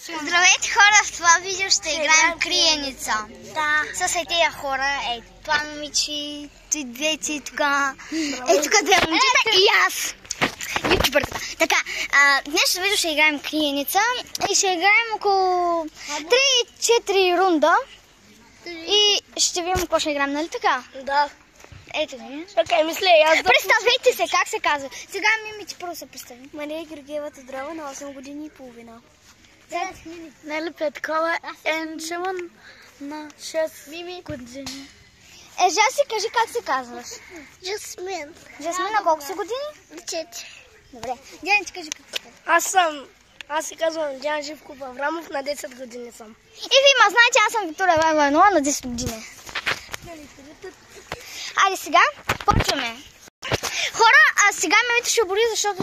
Здравейте хора, в това видео ще играем криеница. Да. С тези хора, това момиче, ти двете тук, тук две момичета и аз. Ютубърката. Така, днес видео ще играем криеница и ще играем около 3-4 рунда. И ще видим какво ще играем, нали така? Да. Ето ви. Чакай, мисля, аз да... Представете се, как се казва. Сега Мими ти първо се представи. Мария Георгиева Тодрова на 8 години и половина. Нели Петкова Енчеман на 6 години. Жаси, кажи как се казваш. Жасмин. Жасмин, на колко си години? 4. Добре. Диана, ти кажи как се казваш. Аз се казвам Диан Живков Аврамов, на 10 години съм. И ви ма знаете, аз съм Виктория Вайванова на 10 години. Айде сега, почваме. Хора, сега Мимито ще бори, защото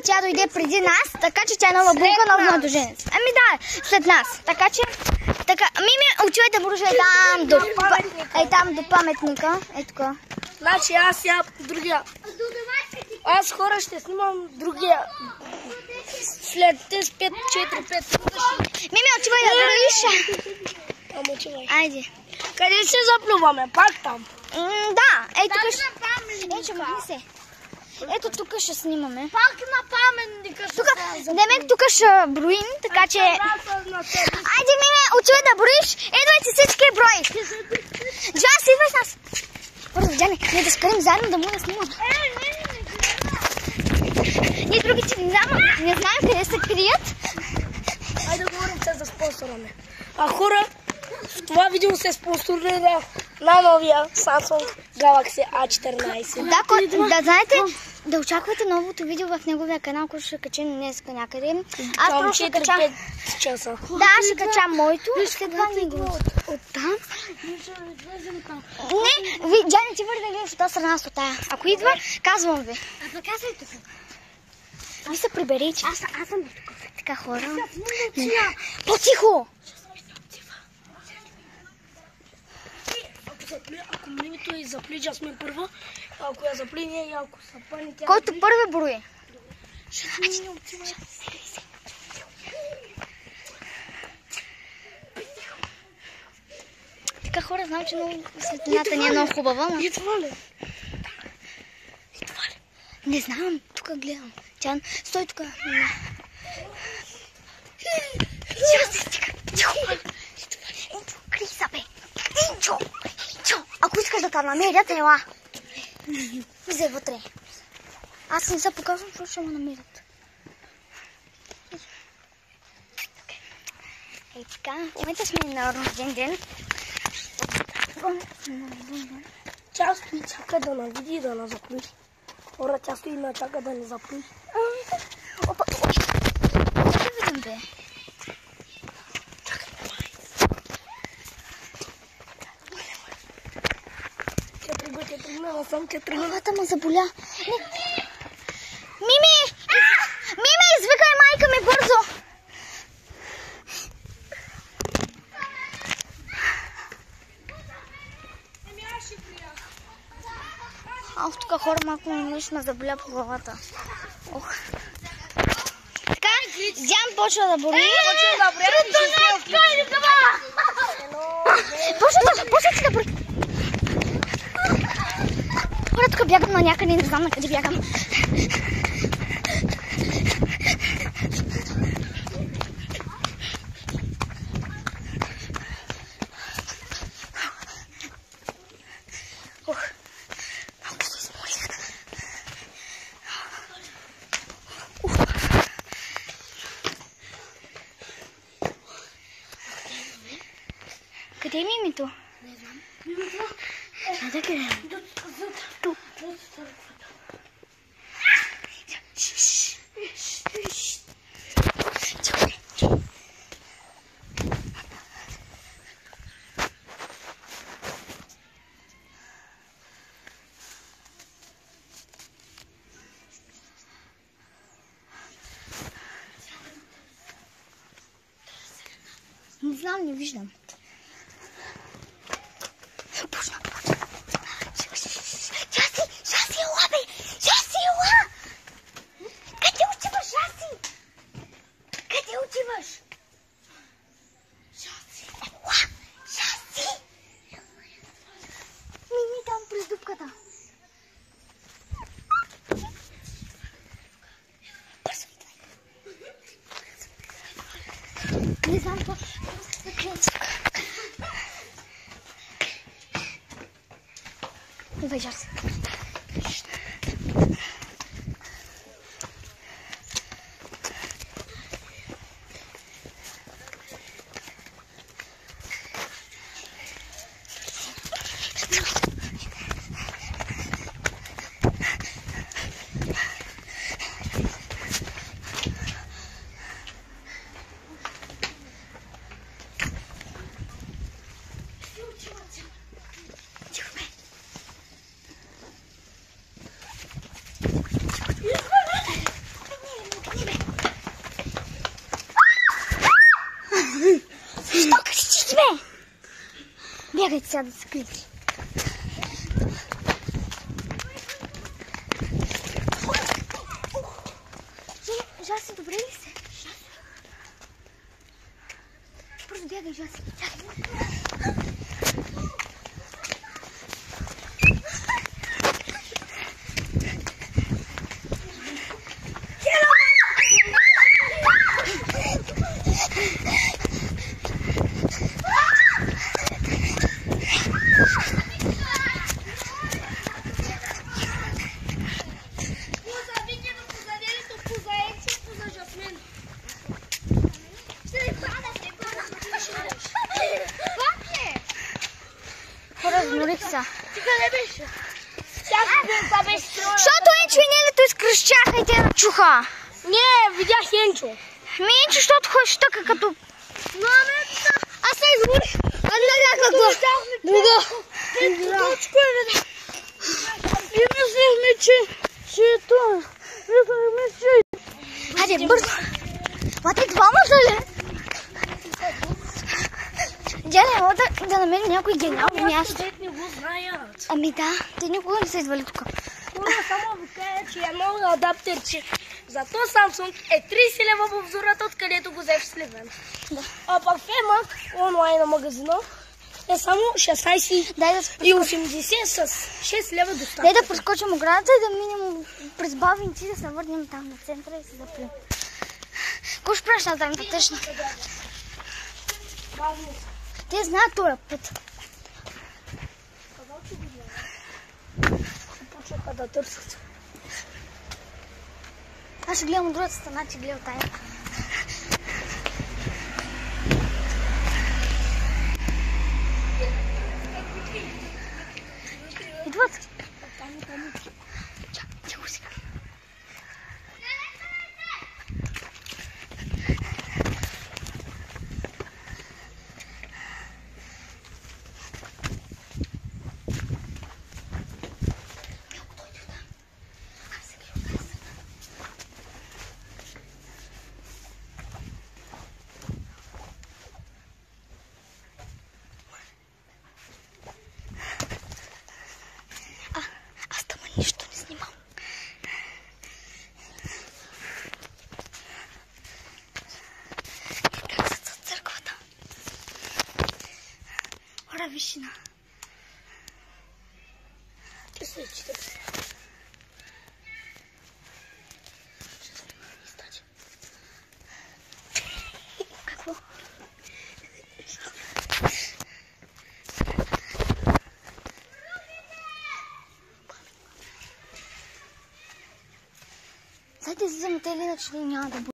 тя дойде преди нас, така че тя е нова булка, нова младоженец. Ами да, след нас. Така че, Мими, отивай да бориш там до паметника. Ей тук. Значи аз я другия. Аз хора ще снимам другия. След тези 5-4-5. Мими, отивай да бориш. Ама отивай. Айде. Къде се заплюваме? Пак там. Да, ей тук ще... Ей, махни се. Ето тук ще снимаме. Пак на паметника. Демек тук ще броим, така че... Айде, Мими, отивай да броиш. Идвайте всички брой. Джас, идвай с нас. Първо, Джани, ние да скарим заедно да му да снимаме. Ние другите не знаем къде се крият. Айде да говорим за спонсораме. А хора, в това видео се спонсорира на новия Samsung Galaxy A14. Да, знаете, да очаквате новото видео в неговия канал, който ще качим днес някъде. Аз просто ще качам... часа. Да, аз ще качам моето. След това не го оттам. Не, Джани, ти върви да гледаш от тази страна с тая. Ако идва, казвам ви. Казвайте се. Ви се приберете. Аз съм тук. Така хора. По-тихо! Ако Мимито и запли Жасмин първа, ако я запли ние, ако са пани тя... Който първи брои. Така хора, знам, че светлината не е много хубава, но... И това ли? Не знам, тук гледам. Тя, стой тук. Криса, бе. Инчо. Ако искаш да те намерят, ела. Влизай вътре. Аз не се показвам, защото ще ме намерят. Ей така, в момента сме на рожден ден. Тя стои, чака да навиди и да не запли. Хора, тя стои на чака да не запли. Опа, да видим, бе. Тя тръгна насам, тя тръгна. Главата ме заболя. Мими! Мими, извикай майка ми бързо! Тук хора малко ме заболя по главата. Ох. Така, Диан почва да бори. Почва да бори. Хора, тук бягам на някъде, не знам на къде бягам. Малко се изморих. Къде е Мимито? Не знам. Да къде? Тук. Не знам, не виждам. Жаси, ела, бе! Жаси, ела! Къде отиваш, Жаси? Къде отиваш? Не знам какво се кръци. Виждаш се. Що кричиш, бе? Бягайте сега да се крити. Жаси, добре ли се? Просто бягай, Жаси. Разморих се. Ти къде беше? Тя беше стройна. Защото Енчо и Нелето изкръщяха и те начуха. Не, видях Енчо. Енчо, защото ходиш така като... Аз се изгорих. А не някакво. Друга. Точко е, бе. И мислихме, че е това. Мислихме, че... Хайде, бързо. Ма те двама са ли? Джене, да намерим някой гениално място. Те не го знаят. Ами да, те никога не са идвали тук. Хора, само ви кажа, че е много адаптер, че зато Samsung е 30 лева в обзората, откъдето го взеш в Сливен. Да. А пък Фемак, онлайн на магазина, е само 16 Дай да и 80 с 6 лева доставка. Дай да прескочим оградата и да минем през бавинци, да се върнем там на центъра и се запием. Кой ще праща там да тъчна? Те знаят този път. Почнаха да търсят. Аз ще гледам от другата страна, че гледам тая. Идват. Тихо сега. Нищо не снимам. Как са зад църквата? Ора, вишина. Ти се чита. Какво? Дайте си вземете или иначе няма да бъде.